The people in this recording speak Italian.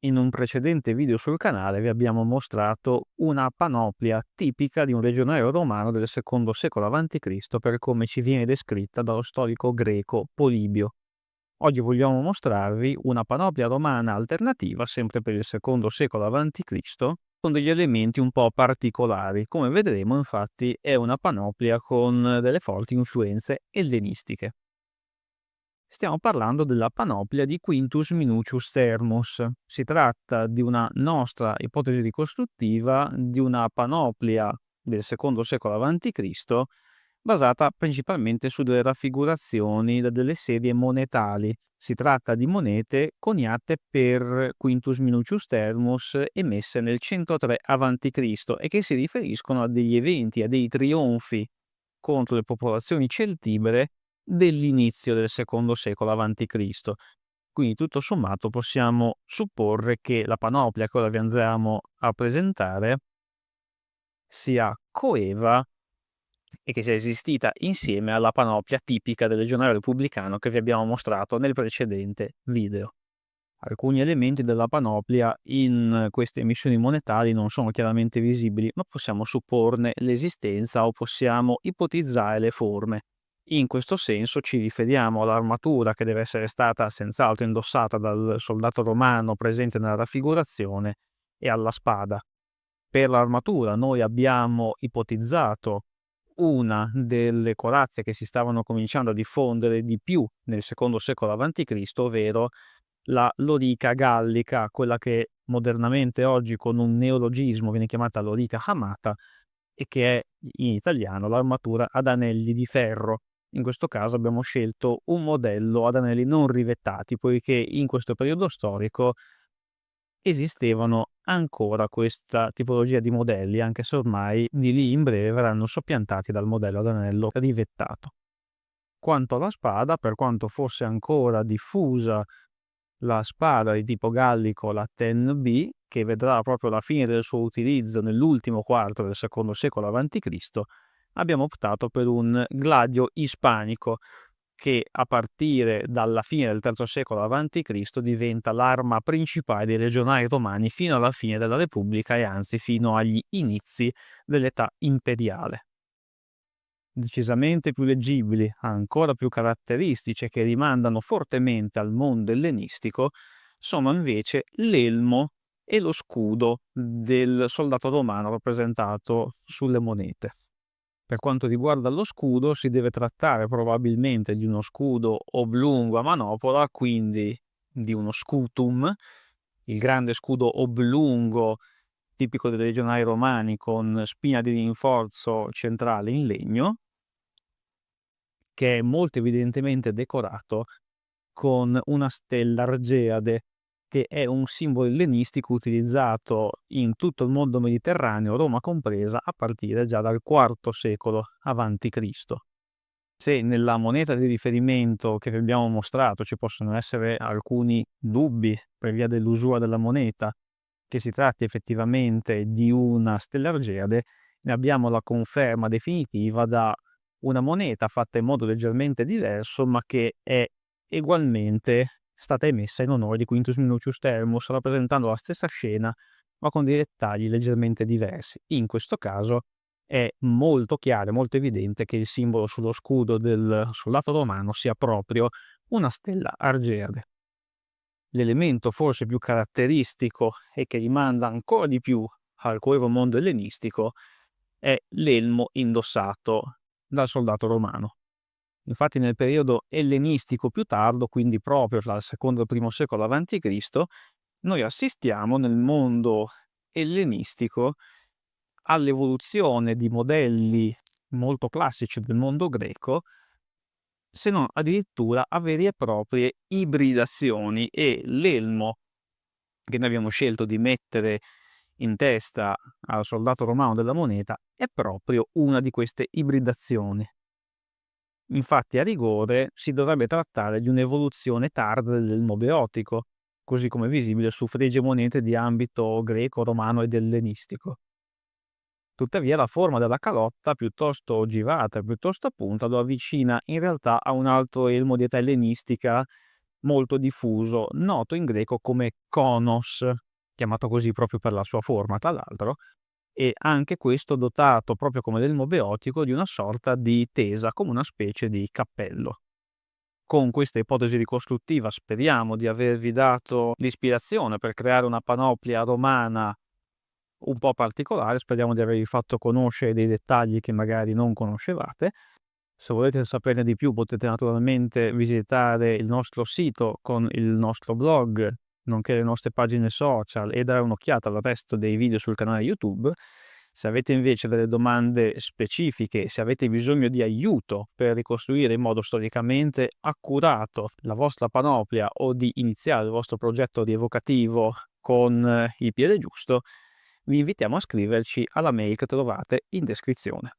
In un precedente video sul canale vi abbiamo mostrato una panoplia tipica di un legionario romano del secondo secolo a.C. per come ci viene descritta dallo storico greco Polibio. Oggi vogliamo mostrarvi una panoplia romana alternativa, sempre per il secondo secolo a.C., con degli elementi un po' particolari. Come vedremo, infatti, è una panoplia con delle forti influenze ellenistiche. Stiamo parlando della panoplia di Quintus Minucius Thermus. Si tratta di una nostra ipotesi ricostruttiva di una panoplia del secondo secolo a.C., basata principalmente su delle raffigurazioni da delle serie monetali. Si tratta di monete coniate per Quintus Minucius Thermus emesse nel 103 a.C. e che si riferiscono a degli eventi, a dei trionfi contro le popolazioni celtibere dell'inizio del secondo secolo a.C. Quindi tutto sommato possiamo supporre che la panoplia che ora vi andremo a presentare sia coeva e che sia esistita insieme alla panoplia tipica del legionario repubblicano che vi abbiamo mostrato nel precedente video. Alcuni elementi della panoplia in queste emissioni monetali non sono chiaramente visibili, ma possiamo supporne l'esistenza o possiamo ipotizzare le forme. In questo senso ci riferiamo all'armatura che deve essere stata senz'altro indossata dal soldato romano presente nella raffigurazione e alla spada. Per l'armatura noi abbiamo ipotizzato una delle corazze che si stavano cominciando a diffondere di più nel secondo secolo a.C., ovvero la lorica gallica, quella che modernamente oggi con un neologismo viene chiamata lorica hamata e che è in italiano l'armatura ad anelli di ferro. In questo caso abbiamo scelto un modello ad anelli non rivettati, poiché in questo periodo storico esistevano ancora questa tipologia di modelli, anche se ormai di lì in breve verranno soppiantati dal modello ad anello rivettato. Quanto alla spada, per quanto fosse ancora diffusa la spada di tipo gallico, la Ten B, che vedrà proprio la fine del suo utilizzo nell'ultimo quarto del secondo secolo a.C., abbiamo optato per un gladio ispanico che a partire dalla fine del III secolo a.C. diventa l'arma principale dei legionari romani fino alla fine della Repubblica e anzi fino agli inizi dell'età imperiale. Decisamente più leggibili, ancora più caratteristici e che rimandano fortemente al mondo ellenistico, sono invece l'elmo e lo scudo del soldato romano rappresentato sulle monete. Per quanto riguarda lo scudo, si deve trattare probabilmente di uno scudo oblungo a manopola, quindi di uno scutum, il grande scudo oblungo tipico dei legionari romani con spina di rinforzo centrale in legno, che è molto evidentemente decorato con una stella argeade, che è un simbolo ellenistico utilizzato in tutto il mondo mediterraneo, Roma compresa, a partire già dal IV secolo a.C. Se nella moneta di riferimento che vi abbiamo mostrato ci possono essere alcuni dubbi per via dell'usura della moneta, che si tratti effettivamente di una stella argeade, ne abbiamo la conferma definitiva da una moneta fatta in modo leggermente diverso, ma che è egualmente stata emessa in onore di Quintus Minucius Thermus, rappresentando la stessa scena, ma con dei dettagli leggermente diversi. In questo caso è molto chiaro, molto evidente che il simbolo sullo scudo del soldato romano sia proprio una stella argeade. L'elemento forse più caratteristico e che rimanda ancora di più al coevo mondo ellenistico è l'elmo indossato dal soldato romano. Infatti nel periodo ellenistico più tardo, quindi proprio dal secondo e primo secolo a.C., noi assistiamo nel mondo ellenistico all'evoluzione di modelli molto classici del mondo greco, se non addirittura a vere e proprie ibridazioni, e l'elmo che noi abbiamo scelto di mettere in testa al soldato romano della moneta è proprio una di queste ibridazioni. Infatti a rigore si dovrebbe trattare di un'evoluzione tarda dell'elmo beotico, così come visibile su fregie monete di ambito greco, romano ed ellenistico. Tuttavia la forma della calotta, piuttosto ogivata e piuttosto a punta, lo avvicina in realtà a un altro elmo di età ellenistica molto diffuso, noto in greco come konos, chiamato così proprio per la sua forma tra l'altro, e anche questo dotato, proprio come del mobeotico, di una sorta di tesa, come una specie di cappello. Con questa ipotesi ricostruttiva speriamo di avervi dato l'ispirazione per creare una panoplia romana un po' particolare, speriamo di avervi fatto conoscere dei dettagli che magari non conoscevate. Se volete saperne di più potete naturalmente visitare il nostro sito con il nostro blog, nonché le nostre pagine social e dare un'occhiata al resto dei video sul canale YouTube. Se avete invece delle domande specifiche, se avete bisogno di aiuto per ricostruire in modo storicamente accurato la vostra panoplia o di iniziare il vostro progetto rievocativo con il piede giusto, vi invitiamo a scriverci alla mail che trovate in descrizione.